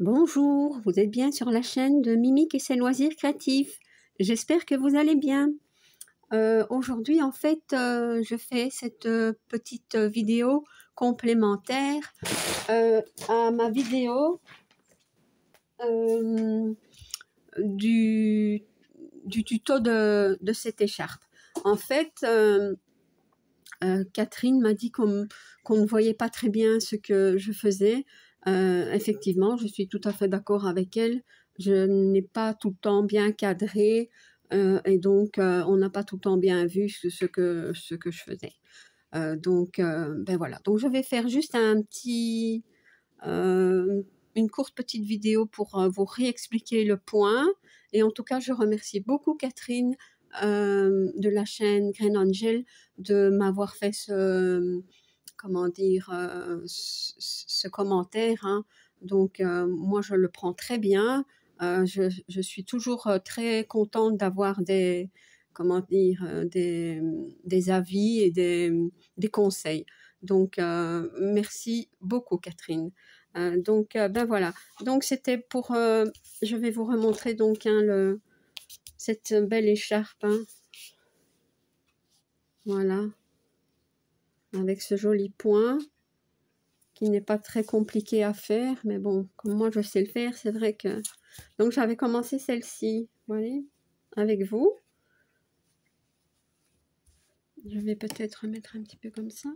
Bonjour, vous êtes bien sur la chaîne de Mimique et ses loisirs créatifs. J'espère que vous allez bien. Aujourd'hui, en fait, je fais cette petite vidéo complémentaire à ma vidéo euh, du, du tuto de cette écharpe. En fait, Catherine m'a dit qu'on ne voyait pas très bien ce que je faisais. Effectivement, je suis tout à fait d'accord avec elle. Je n'ai pas tout le temps bien cadré et donc on n'a pas tout le temps bien vu ce que je faisais. Ben voilà. Donc je vais faire juste une courte petite vidéo pour vous réexpliquer le point. Et en tout cas, je remercie beaucoup Catherine de la chaîne Green Angel de m'avoir fait comment dire, ce commentaire. Hein. Donc, moi, je le prends très bien. Je suis toujours très contente d'avoir comment dire, des avis et des conseils. Donc, merci beaucoup, Catherine. Ben voilà. Donc, c'était pour... je vais vous remontrer donc hein, cette belle écharpe. Hein. Voilà. Avec ce joli point qui n'est pas très compliqué à faire. Mais bon, comme moi, je sais le faire, c'est vrai que... Donc, j'avais commencé celle-ci. Voilà. Avec vous. Je vais peut-être remettre un petit peu comme ça.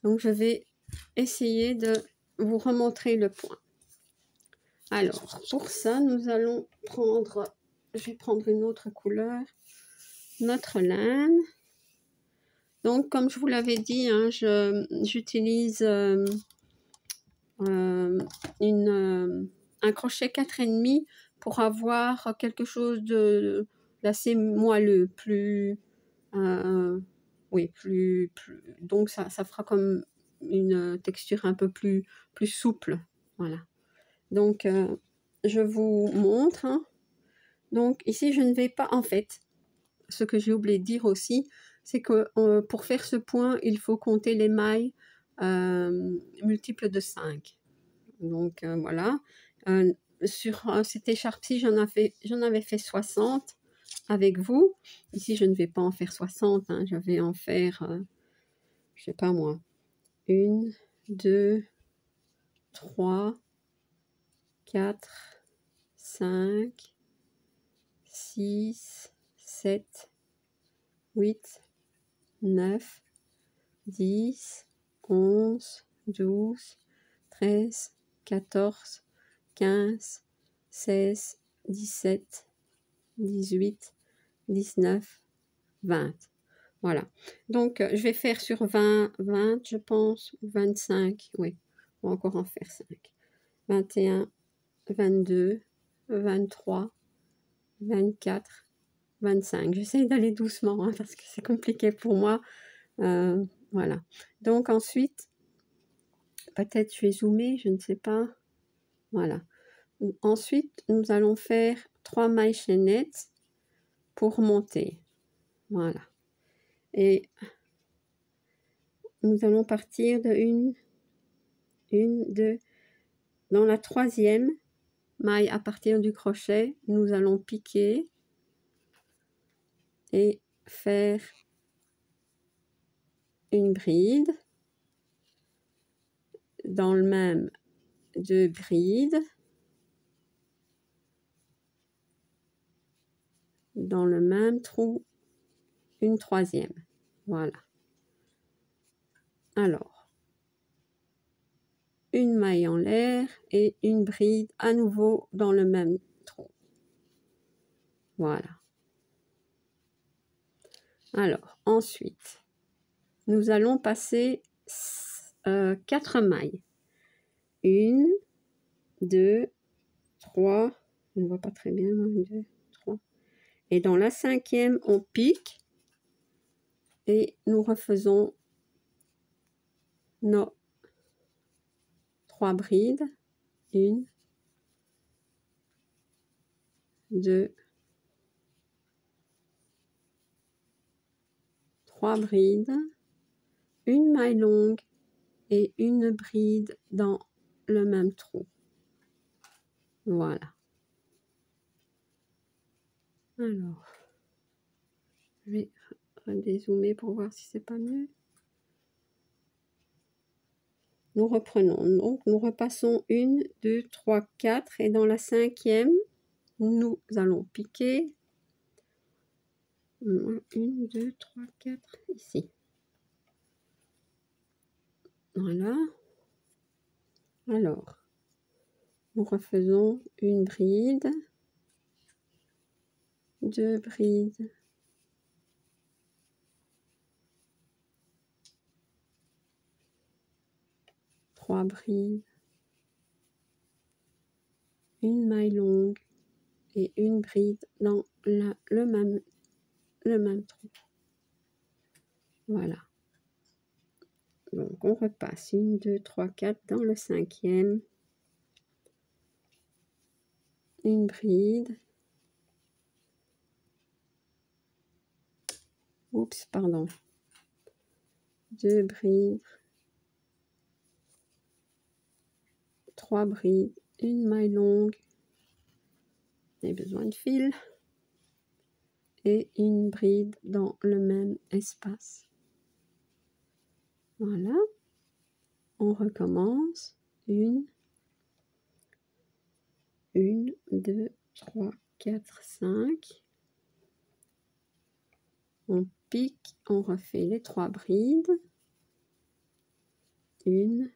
Donc, je vais essayer de vous remontrer le point. Alors, pour ça, nous allons prendre... Je vais prendre une autre couleur. Notre laine. Donc, comme je vous l'avais dit, hein, j'utilise un crochet 4,5 pour avoir quelque chose d'assez moelleux, oui, donc ça fera comme une texture un peu plus souple. Voilà. Donc, je vous montre. Hein. Donc, ici, je ne vais pas, en fait, ce que j'ai oublié de dire aussi, c'est que pour faire ce point, il faut compter les mailles multiples de 5. Donc, voilà. Sur cette écharpe-ci, j'en avais fait 60 avec vous. Ici, je ne vais pas en faire 60. Hein, je vais en faire, je sais pas moi, 1, 2, 3, 4, 5, 6, 7, 8, 9, 10, 11, 12, 13, 14, 15, 16, 17, 18, 19, 20. Voilà. Donc, je vais faire sur 20, je pense, ou 25. Oui, on va encore en faire 5. 21, 22, 23, 24, 25. J'essaie d'aller doucement hein, parce que c'est compliqué pour moi. Voilà. Donc, ensuite, peut-être je vais zoomer, je ne sais pas. Voilà. Ensuite, nous allons faire 3 mailles chaînettes pour monter. Voilà. Et nous allons partir de une, deux. Dans la 3e maille à partir du crochet, nous allons piquer et faire une bride. Dans le même 2 brides. Dans le même trou, une 3e. Voilà. Alors, une maille en l'air et une bride à nouveau dans le même trou. Voilà. Alors, ensuite, nous allons passer 4 mailles. 1, 2, 3, on ne voit pas très bien, 1, 2, 3. Et dans la 5e, on pique et nous refaisons nos 3 brides. 1, 2, 3 brides, une maille longue et une bride dans le même trou. Voilà. Alors, je vais redézoomer pour voir si c'est pas mieux. Nous reprenons. Donc, nous repassons 1, 2, 3, 4. Et dans la 5e, nous allons piquer. 1, 2, 3, 4, ici. Voilà. Alors, nous refaisons une bride, 2 brides, 3 brides, une maille longue et une bride dans le même trou. Voilà. Donc, on repasse 1, 2, 3, 4 dans le 5e. Une bride. Oups, pardon. 2 brides. 3 brides. Une maille longue. J'ai besoin de fil. Et une bride dans le même espace. Voilà. On recommence. 1, 2, 3, 4, 5. On pique, on refait les 3 brides. 1,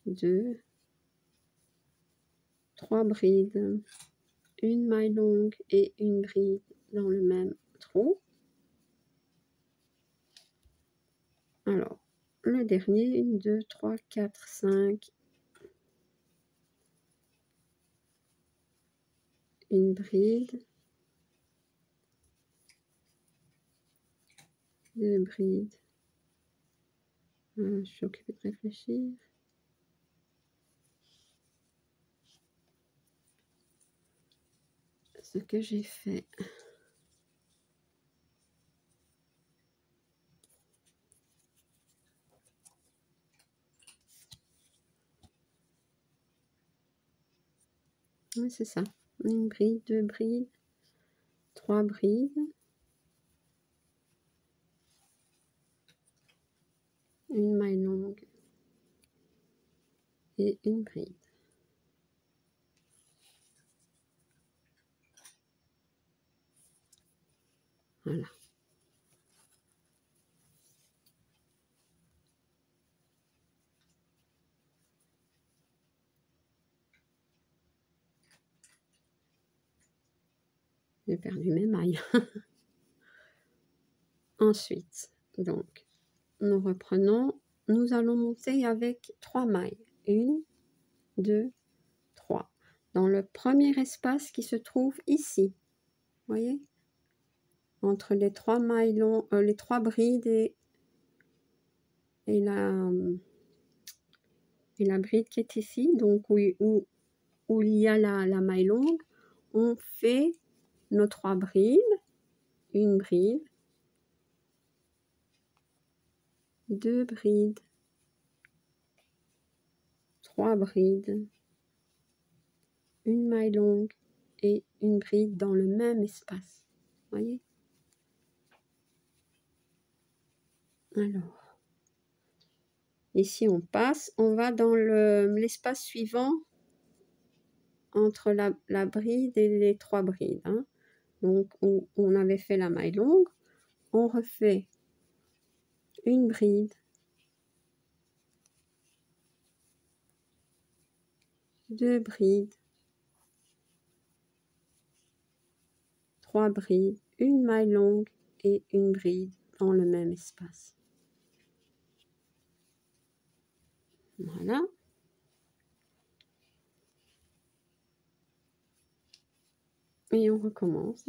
2, 3 brides. Une maille longue et une bride dans le même trou. Alors, le dernier, 1, 2, 3, 4, 5. Une bride. 2 brides. Je suis occupée de réfléchir. Ce que j'ai fait. Oui, c'est ça. Une bride, 2 brides, 3 brides. Une maille longue et une bride. Voilà. J'ai perdu mes mailles. Ensuite, donc, nous reprenons. Nous allons monter avec 3 mailles. 1, 2, 3. Dans le premier espace qui se trouve ici. Vous voyez? Entre les 3 mailles longues, les 3 brides et la bride qui est ici. Donc, où il y a la maille longue, on fait nos 3 brides. Une bride. 2 brides. 3 brides. Une maille longue et une bride dans le même espace. Voyez? Alors, ici on passe, on va dans l'espace suivant entre la bride et les 3 brides. Hein. Donc, où on avait fait la maille longue, on refait une bride, 2 brides, 3 brides, une maille longue et une bride dans le même espace. Voilà. Et on recommence.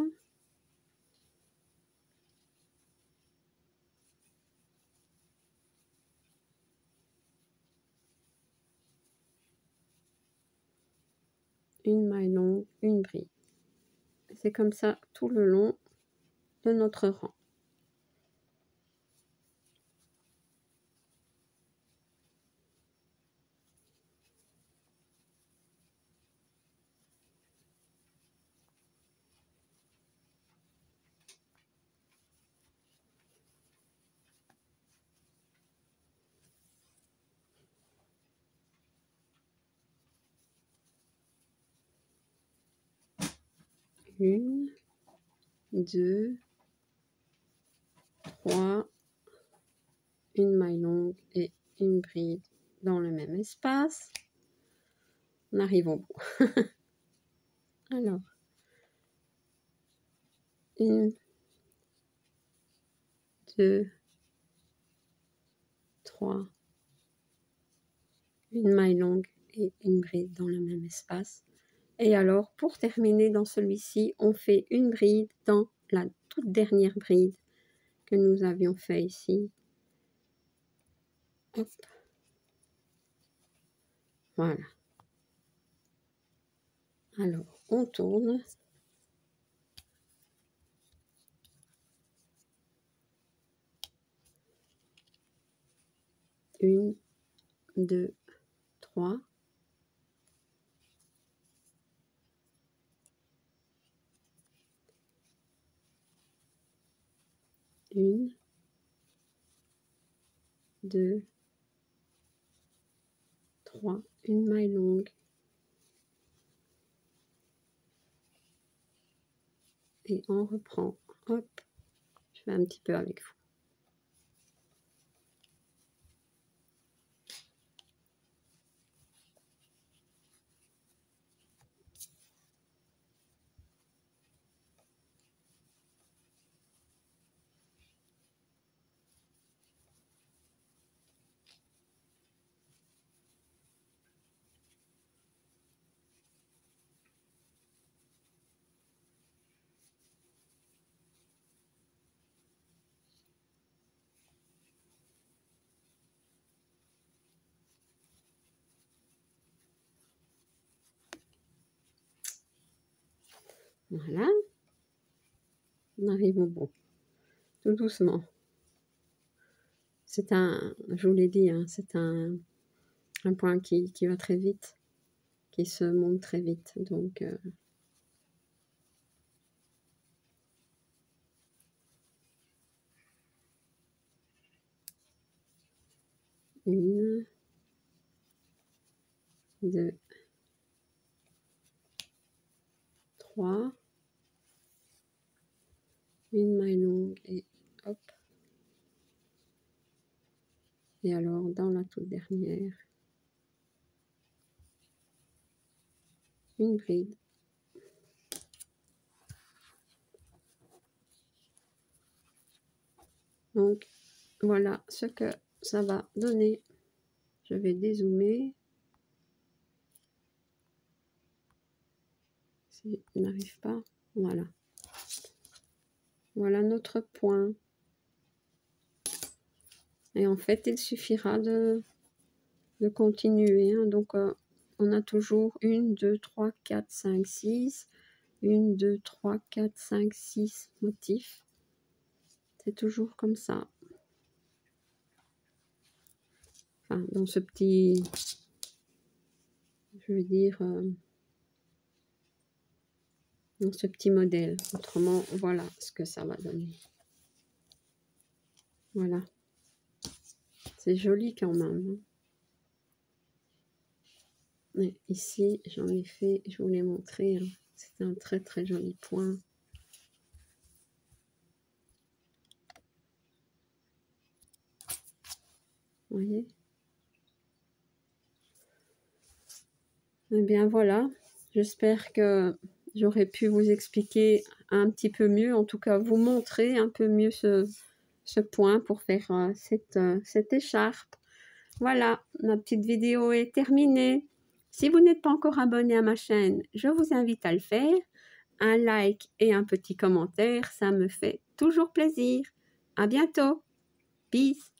Une maille longue, une bride. C'est comme ça tout le long de notre rang. 1, 2, 3, une maille longue et une bride dans le même espace. On arrive au bout. Alors, 1, 2, 3, une maille longue et une bride dans le même espace. Et alors, pour terminer dans celui-ci, on fait une bride dans la toute dernière bride que nous avions fait ici. Hop. Voilà. Alors, on tourne. Une, 2, 3. Une, 2, 3. Une maille longue. Et on reprend. Hop. Je fais un petit peu avec vous. Voilà. On arrive au bout. Tout doucement. C'est un, je vous l'ai dit, hein, c'est un point qui va très vite, qui se monte très vite. Donc, une, 2, 3. Une maille longue et hop. Et alors, dans la toute dernière, une bride. Donc, voilà ce que ça va donner. Je vais dézoomer. Si je n'arrive pas, voilà. Voilà notre point. Et en fait, il suffira de continuer. Hein. Donc, on a toujours 1, 2, 3, 4, 5, 6. 1, 2, 3, 4, 5, 6 motifs. C'est toujours comme ça. Enfin, dans ce petit, je veux dire, dans ce petit modèle. Autrement, voilà ce que ça va donner. Voilà. C'est joli quand même. Et ici, j'en ai fait, je vous l'ai montré. Hein. C'est un très très joli point. Vous voyez? Eh bien voilà. J'espère que j'aurais pu vous expliquer un petit peu mieux, en tout cas vous montrer un peu mieux ce point pour faire cette écharpe. Voilà, ma petite vidéo est terminée. Si vous n'êtes pas encore abonné à ma chaîne, je vous invite à le faire. Un like et un petit commentaire, ça me fait toujours plaisir. À bientôt. Peace.